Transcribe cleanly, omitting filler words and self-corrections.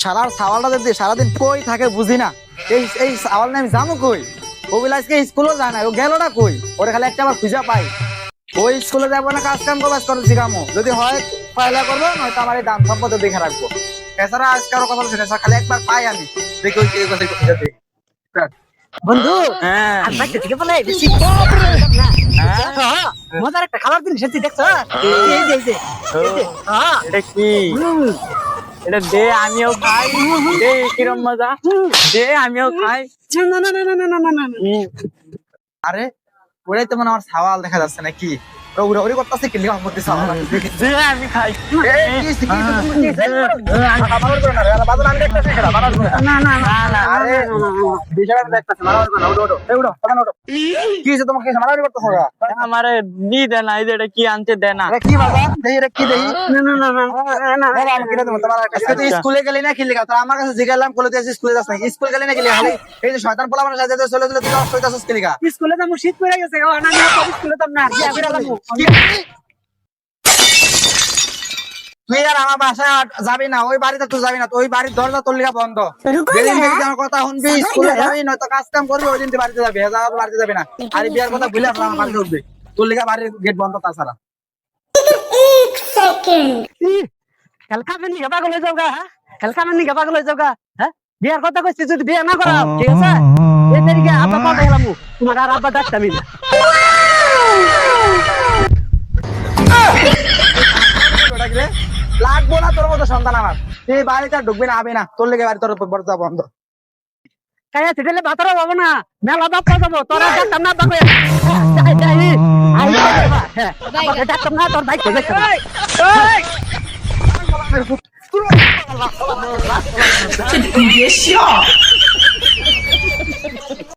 শালার সাওয়ালটা যদি সারাদিন কই থাকে বুঝি না। এই সাওয়াল না আমি যাবো কই? ও বলে আজকে স্কুলও যায় না, ও গেলটা কই? ওরে খালি একটা আবার খুঁজা পাই। ওই স্কুলে যাবো না, কাজ কাম করবো, করে শিখামো। যদি হয় পয়লা করবো, নয়তো আমার এই দাম সম্পদ দেখে রাখবো। এছাড়া আজকে আরো কথা বলছি না, খালি একবার পাই আমি দেখি ওই কথা খুঁজে দিই। বন্ধু হ্যাঁ আজ থেকে বলে বেশি মজার একটা খাবার দিন সেটি দেখছো? এই যে হ্যাঁ এটা কি? এটা দে আমিও খাই। দে কিরম মজা, দে আমিও খাই। না না না না না না না আরে ওরাই তো মানে আমার সাওয়াল দেখা যাচ্ছে না কি? ওরা ওরি করতেছে কি লিখা মধ্যে সাওয়াল দে আমি খাই। না না না আরে বিশাল দেখতেছে মারামারি করো না, ওঠো ওঠো এই উঠো ওখানে ওঠো। কি হইছে তোমাকে মারামারি করতেছো? আমারে দি দে না, এই যে এটা কি আনতে দে না। আরে কি বাবা দেই রে কি দেই? না না না না না বাবা আমি কিনে দেব তোমার কাছে। তুই স্কুলে গেলি না কি লিখা? তো আমার কাছে জিজ্ঞাসলাম কলেজে এসে স্কুলে যাস না, স্কুল গেলি না কি লিখা? এই যে শয়তান পোলা মানুষ সাথে চলে চলে তুই অসুবিধা হইতাছিস কি লিখা? স্কুলে তো শীত পড়ে গেছে ও না না স্কুলে তো না বিয়া করে যাবো তুই আর আমার বাসায় যাবি না, ওই বাড়িতে তুই যাবি না, ওই বাড়ির দরজা তোর লিখা বন্ধ। যেদিন থেকে আমার কথা শুনবি স্কুলে যাবি নয়তো কাজ কাম করবি, ওই দিন তুই বাড়িতে যাবি। হেজা বাড়িতে যাবি না। আর এই বিয়ার কথা ভুলে আমার বাড়িতে উঠবি, তোর লিখা বাড়ির গেট বন্ধ তাছাড়া। হেলকা মানি পাগল হয়ে যাওগা হ্যাঁ হেলকা মানি পাগল হয়ে যাওগা হ্যাঁ বিয়ার কথা কইছি যদি বিয়া না করা ঠিক আছে এই তারিখে আব্বা পাঠা গেলাম তোমার আর আব্বা ডাকতামই না লাগবো না তোর মতো সন্তান আমার। তুই বাড়িতে আর ঢুকবি না, আবি না, তোর লিখে বাড়ি তোর দরজা বন্ধ। কায়া সেটালে ভাতরা পাবো না মেলা বাপ পাবো তোরা ডাকতাম না আব্বা কইয়া যাই যাই আই হ্যাঁ আব্বা ডাকতাম না তোর ভাই কই তুই